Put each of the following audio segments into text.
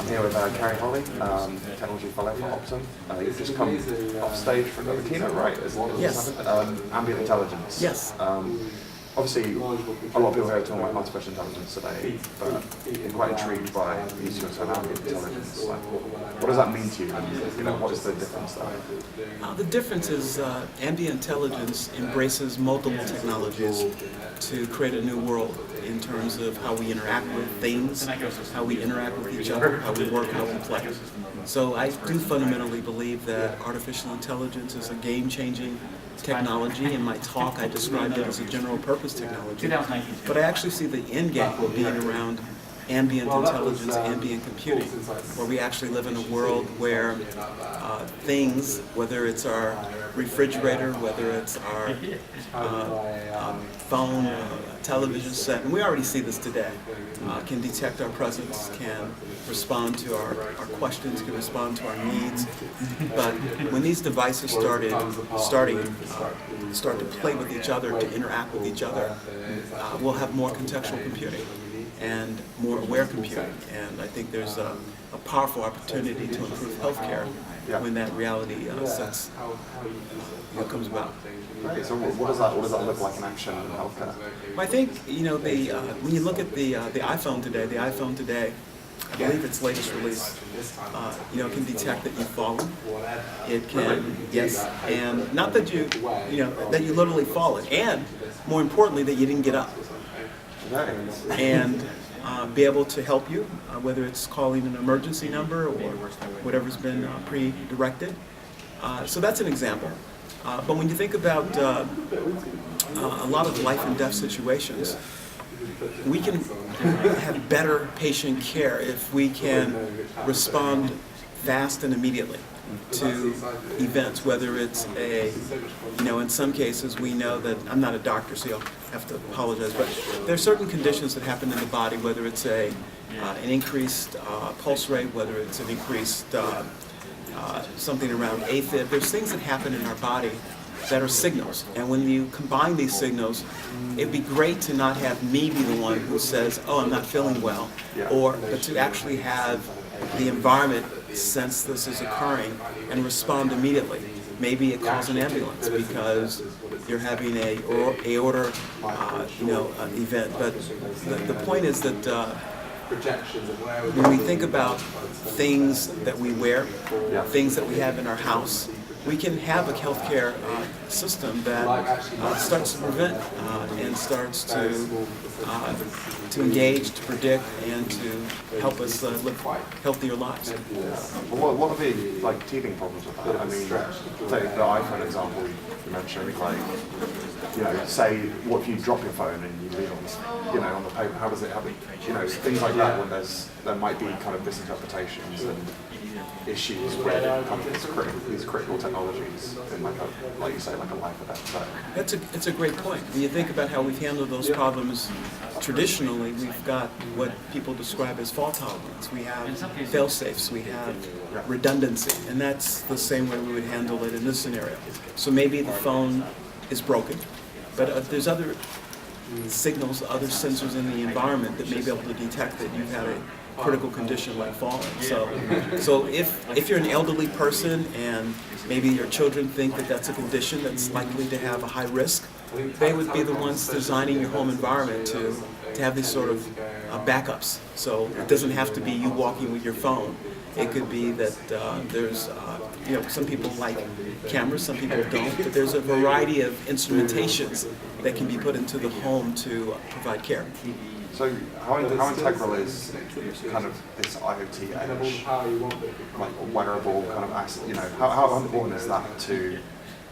I'm here with Carrie Holly, Technology Fellow for Optum. You've just come off stage for another keynote, right? Yes. Ambient intelligence. Yes. Obviously, a lot of people here are talking about artificial intelligence today, but I'm quite intrigued by the use of ambient intelligence. Like, what does that mean to you? And, what is the difference there? The difference is ambient intelligence embraces multiple technologies to create a new world in terms of how we interact with things, how we interact with each other, how we work, how we play. So I do fundamentally believe that artificial intelligence is a game-changing technology. In my talk, I described it as a general-purpose technology. But I actually see the end game being around ambient intelligence, ambient computing, where we actually live in a world where things, whether it's our refrigerator, whether it's our phone, television set, and we already see this today, can detect our presence, can respond to our questions, can respond to our needs. But when these devices start to play with each other, to interact with each other, we'll have more contextual computing and more aware computing. And I think there's a powerful opportunity to improve healthcare when that reality comes about. Right. So what does that look like in action in healthcare? Well, I think when you look at the iPhone today, I believe its latest release, it can detect that you've fallen. It can, yes, and not that that you literally fallen, and more importantly that you didn't get up. And be able to help you, whether it's calling an emergency number or whatever's been pre-directed. So that's an example. But when you think about a lot of life and death situations, we can have better patient care if we can respond fast and immediately to events, whether it's in some cases we know that, I'm not a doctor so you'll have to apologize, but there are certain conditions that happen in the body, whether it's an increased pulse rate, whether it's an increased something around AFib. There's things that happen in our body that are signals, and when you combine these signals, it'd be great to not have me be the one who says, oh, I'm not feeling well, but to actually have the environment sense this is occurring and respond immediately. Maybe it calls an ambulance because you're having a aorta event. But the point is that when we think about things that we wear, things that we have in our house, we can have a healthcare system that starts to prevent and starts to engage, to predict, and to help us live healthier lives. Well, what are the teething problems with that? I mean, take the iPhone example you mentioned. Say, what if you drop your phone and you leave it on the paper? How does it happen? Things like that when there might be kind of misinterpretations and issues where these critical technologies in like you say, like a life or death. It's a great point. When you think about how we've handled those problems traditionally, we've got what people describe as fault tolerance. We have fail-safes, we have redundancy, and that's the same way we would handle it in this scenario. So maybe the phone is broken, but there's other signals, other sensors in the environment that may be able to detect that you've had a critical condition like falling. So if you're an elderly person and maybe your children think that that's a condition that's likely to have a high risk, they would be the ones designing your home environment to have these sort of backups. So it doesn't have to be you walking with your phone. It could be that there's, some people like cameras, some people don't, but there's a variety of instrumentations that can be put into the home to provide care. So how integral is kind of this IoT edge, like wearable kind of asset, how important is that to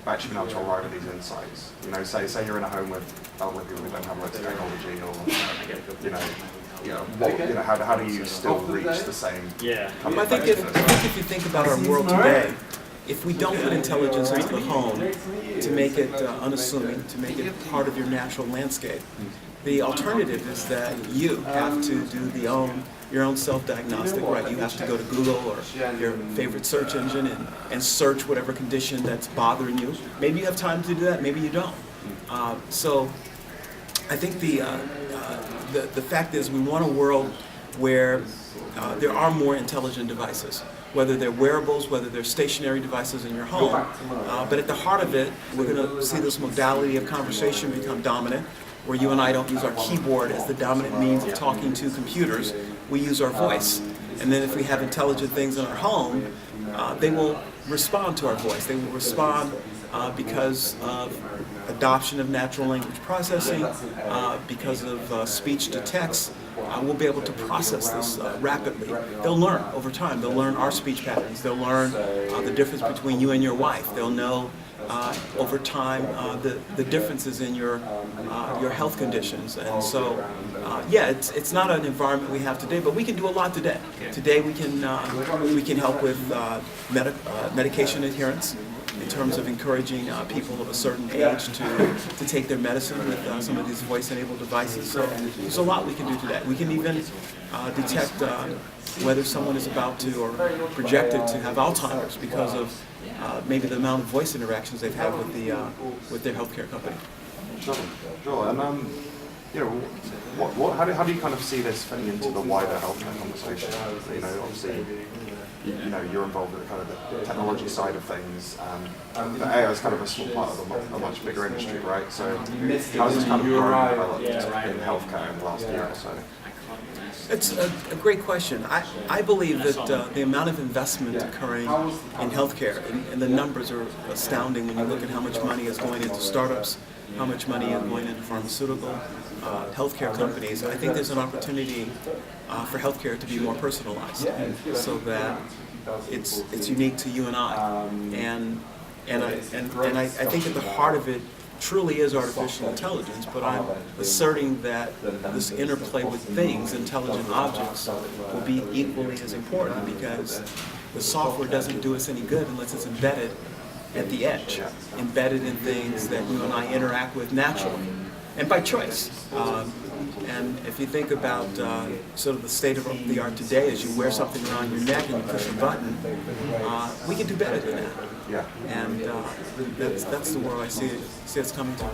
actually being able to arrive at these insights? Say you're in a home with elderly people who don't have loads of technology, or how do you still reach the same? I think if you think about our world today, if we don't put intelligence into the home to make it unassuming, to make it part of your natural landscape, the alternative is that you have to do your own self-diagnostic, right? You have to go to Google or your favorite search engine and search whatever condition that's bothering you. Maybe you have time to do that, maybe you don't. So I think the fact is we want a world where there are more intelligent devices, whether they're wearables, whether they're stationary devices in your home. But at the heart of it, we're going to see this modality of conversation become dominant, where you and I don't use our keyboard as the dominant means of talking to computers. We use our voice. And then if we have intelligent things in our home, they will respond to our voice. They will respond because of adoption of natural language processing, because of speech to text. We'll be able to process this rapidly. They'll learn over time. They'll learn our speech patterns. They'll learn the difference between you and your wife. They'll know over time the differences in your health conditions. And so, yeah, it's not an environment we have today, but we can do a lot today. Today we can help with medication adherence, in terms of encouraging people of a certain age to take their medicine with some of these voice-enabled devices. So there's a lot we can do today. We can even detect whether someone is about to or projected to have Alzheimer's because of maybe the amount of voice interactions they've had with their healthcare company. Sure. And you know, how do you kind of see this fitting into the wider healthcare conversation? You know, obviously, you know, you're involved in kind of the technology side of things. But AI is kind of a small part of a much bigger industry, right? So how has this kind of grown and developed in healthcare in the last year or so? It's a great question. I believe that the amount of investment occurring in healthcare, and the numbers are astounding when you look at how much money is going into startups, how much money is going into pharmaceutical, healthcare companies. I think there's an opportunity for healthcare to be more personalized, so that it's unique to you and I. And I think at the heart of it truly is artificial intelligence, but I'm asserting that this interplay with things, intelligent objects, will be equally as important, because the software doesn't do us any good unless it's embedded at the edge, embedded in things that you and I interact with naturally and by choice. And if you think about sort of the state of the art today, as you wear something around your neck and you push a button, we can do better than that. Yeah. And that's the world I see us coming to.